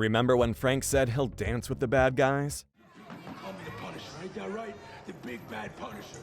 Remember when Frank said he'll dance with the bad guys? Call me the Punisher, ain't that right? The big bad Punisher.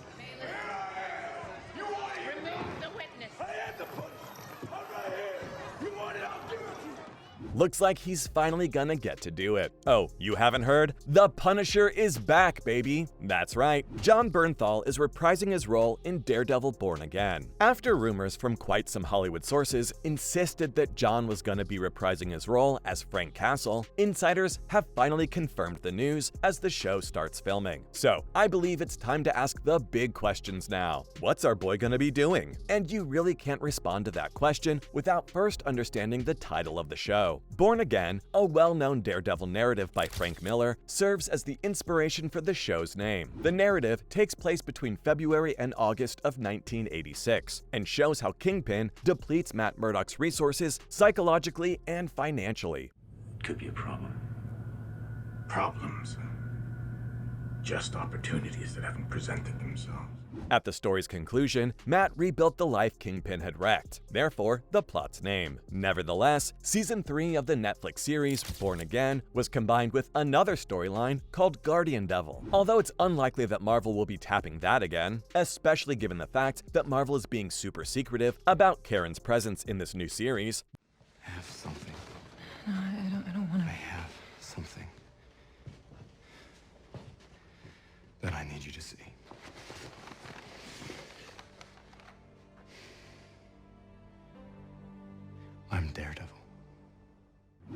You want it? Remove the witness. I am the Punisher. I'm right here. You want it? I'll give it to you. Looks like he's finally gonna get to do it. Oh, you haven't heard? The Punisher is back, baby! That's right, Jon Bernthal is reprising his role in Daredevil Born Again. After rumors from quite some Hollywood sources insisted that Jon was gonna be reprising his role as Frank Castle, insiders have finally confirmed the news as the show starts filming. So, I believe it's time to ask the big questions now. What's our boy gonna be doing? And you really can't respond to that question without first understanding the title of the show. Born Again, a well-known Daredevil narrative by Frank Miller, serves as the inspiration for the show's name. The narrative takes place between February and August of 1986 and shows how Kingpin depletes Matt Murdock's resources psychologically and financially. Could be a problem. Problems. Just opportunities that haven't presented themselves. At the story's conclusion, Matt rebuilt the life Kingpin had wrecked, therefore the plot's name. Nevertheless, Season 3 of the Netflix series Born Again was combined with another storyline called Guardian Devil. Although it's unlikely that Marvel will be tapping that again, especially given the fact that Marvel is being super secretive about Karen's presence in this new series. I have something. No, I don't want to. I have something that I need you to see. I'm Daredevil.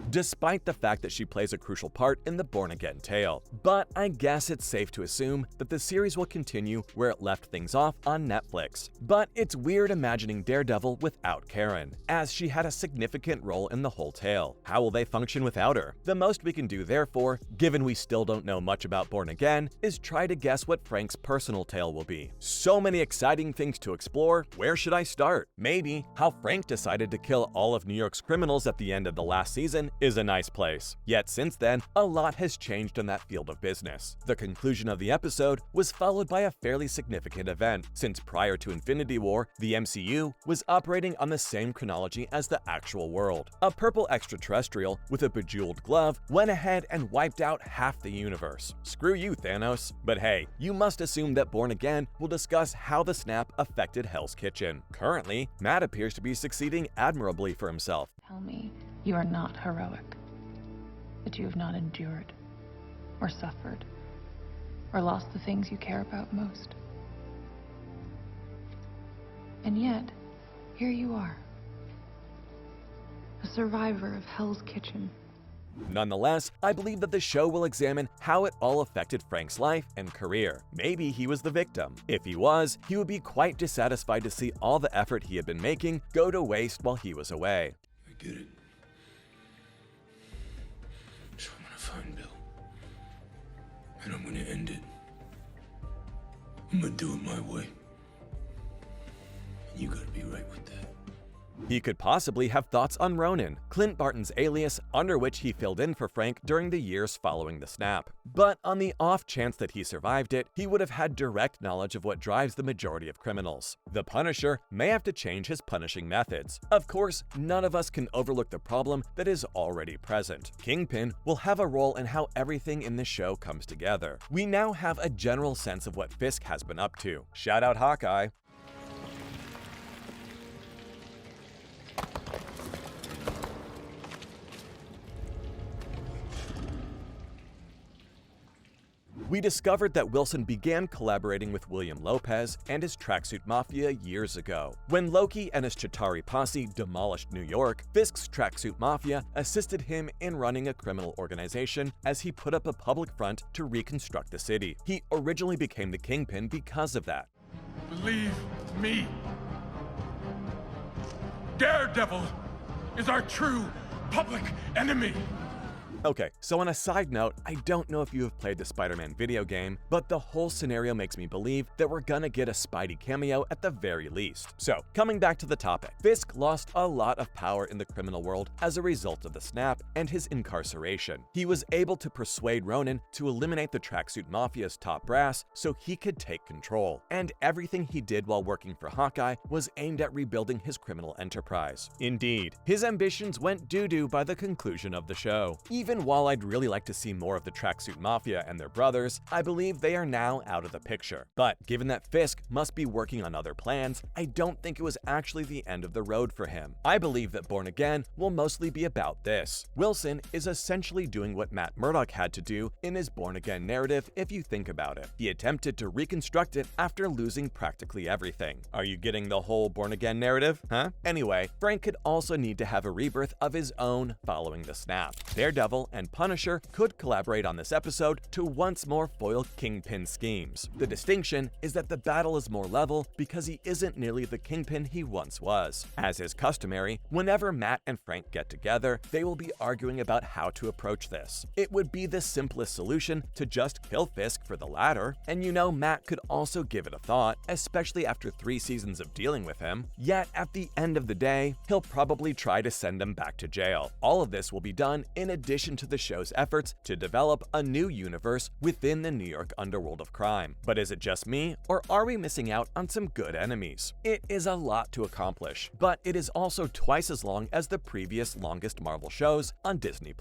Despite the fact that she plays a crucial part in the Born Again tale. But I guess it's safe to assume that the series will continue where it left things off on Netflix. But it's weird imagining Daredevil without Karen, as she had a significant role in the whole tale. How will they function without her? The most we can do, therefore, given we still don't know much about Born Again, is try to guess what Frank's personal tale will be. So many exciting things to explore, where should I start? Maybe how Frank decided to kill all of New York's criminals at the end of the last season is a nice place. Yet since then, a lot has changed in that field of business. The conclusion of the episode was followed by a fairly significant event, since prior to Infinity War, the MCU was operating on the same chronology as the actual world. A purple extraterrestrial with a bejeweled glove went ahead and wiped out half the universe. Screw you, Thanos. But hey, you must assume that Born Again will discuss how the snap affected Hell's Kitchen. Currently, Matt appears to be succeeding admirably for himself. Tell me you are not heroic, that you have not endured, or suffered, or lost the things you care about most. And yet, here you are, a survivor of Hell's Kitchen. Nonetheless, I believe that the show will examine how it all affected Frank's life and career. Maybe he was the victim. If he was, he would be quite dissatisfied to see all the effort he had been making go to waste while he was away. I get it. So I'm gonna find Bill. And I'm gonna end it. I'm gonna do it my way. And you gotta be right with that. He could possibly have thoughts on Ronin, Clint Barton's alias under which he filled in for Frank during the years following the snap. But on the off chance that he survived it, he would have had direct knowledge of what drives the majority of criminals. The Punisher may have to change his punishing methods. Of course, none of us can overlook the problem that is already present. Kingpin will have a role in how everything in the show comes together. We now have a general sense of what Fisk has been up to. Shout out Hawkeye. We discovered that Wilson began collaborating with William Lopez and his Tracksuit Mafia years ago. When Loki and his Chitauri posse demolished New York, Fisk's Tracksuit Mafia assisted him in running a criminal organization as he put up a public front to reconstruct the city. He originally became the Kingpin because of that. Believe me. Daredevil is our true public enemy. Okay, so on a side note, I don't know if you have played the Spider-Man video game, but the whole scenario makes me believe that we're gonna get a Spidey cameo at the very least. So, coming back to the topic, Fisk lost a lot of power in the criminal world as a result of the snap and his incarceration. He was able to persuade Ronin to eliminate the Tracksuit Mafia's top brass so he could take control, and everything he did while working for Hawkeye was aimed at rebuilding his criminal enterprise. Indeed, his ambitions went doo-doo by the conclusion of the show. Even Even while I'd really like to see more of the Tracksuit Mafia and their brothers, I believe they are now out of the picture. But given that Fisk must be working on other plans, I don't think it was actually the end of the road for him. I believe that Born Again will mostly be about this. Wilson is essentially doing what Matt Murdock had to do in his Born Again narrative if you think about it. He attempted to reconstruct it after losing practically everything. Are you getting the whole Born Again narrative, huh? Anyway, Frank could also need to have a rebirth of his own following the snap. Daredevil and Punisher could collaborate on this episode to once more foil Kingpin schemes. The distinction is that the battle is more level because he isn't nearly the Kingpin he once was. As is customary, whenever Matt and Frank get together, they will be arguing about how to approach this. It would be the simplest solution to just kill Fisk for the latter, and you know Matt could also give it a thought, especially after 3 seasons of dealing with him. Yet at the end of the day, he'll probably try to send him back to jail. All of this will be done in addition to the show's efforts to develop a new universe within the New York underworld of crime. But is it just me, or are we missing out on some good enemies? It is a lot to accomplish, but it is also twice as long as the previous longest Marvel shows on Disney+.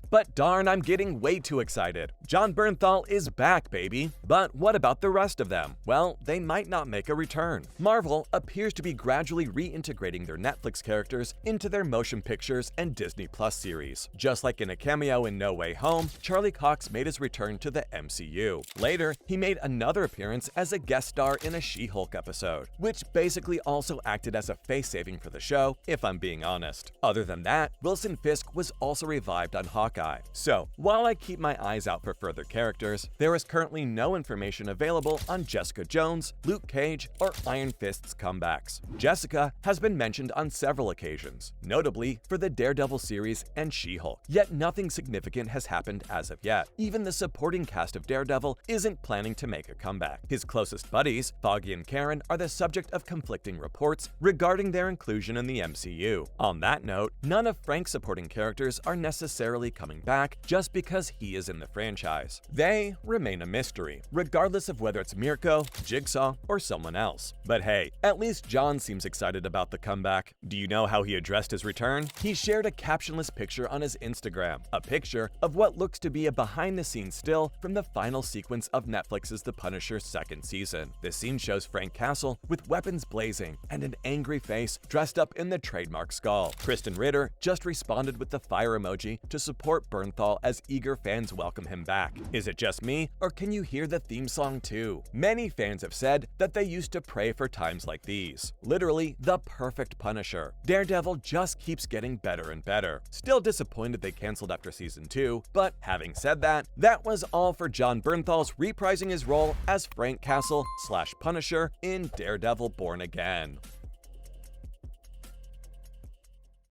But darn, I'm getting way too excited. Jon Bernthal is back, baby. But what about the rest of them? Well, they might not make a return. Marvel appears to be gradually reintegrating their Netflix characters into their motion pictures and Disney+ series. Just like in a cameo in No Way Home, Charlie Cox made his return to the MCU. Later, he made another appearance as a guest star in a She-Hulk episode, which basically also acted as a face-saving for the show, if I'm being honest. Other than that, Wilson Fisk was also revived on Hawkeye. So, while I keep my eyes out for further characters, there is currently no information available on Jessica Jones, Luke Cage, or Iron Fist's comebacks. Jessica has been mentioned on several occasions, notably for the Daredevil series and She-Hulk, yet nothing significant has happened as of yet. Even the supporting cast of Daredevil isn't planning to make a comeback. His closest buddies, Foggy and Karen, are the subject of conflicting reports regarding their inclusion in the MCU. On that note, none of Frank's supporting characters are necessarily coming back just because he is in the franchise. They remain a mystery, regardless of whether it's Mirko, Jigsaw, or someone else. But hey, at least Jon seems excited about the comeback. Do you know how he addressed his return? He shared a captionless picture on his Instagram, a picture of what looks to be a behind-the-scenes still from the final sequence of Netflix's The Punisher's 2nd season. The scene shows Frank Castle with weapons blazing and an angry face dressed up in the trademark skull. Kristen Ritter just responded with the fire emoji to support Bernthal as eager fans welcome him back. Is it just me, or can you hear the theme song too? Many fans have said that they used to pray for times like these. Literally, the perfect Punisher. Daredevil just keeps getting better and better. Still disappointed they canceled after season 2, but having said that, that was all for Jon Bernthal's reprising his role as Frank Castle / Punisher in Daredevil Born Again.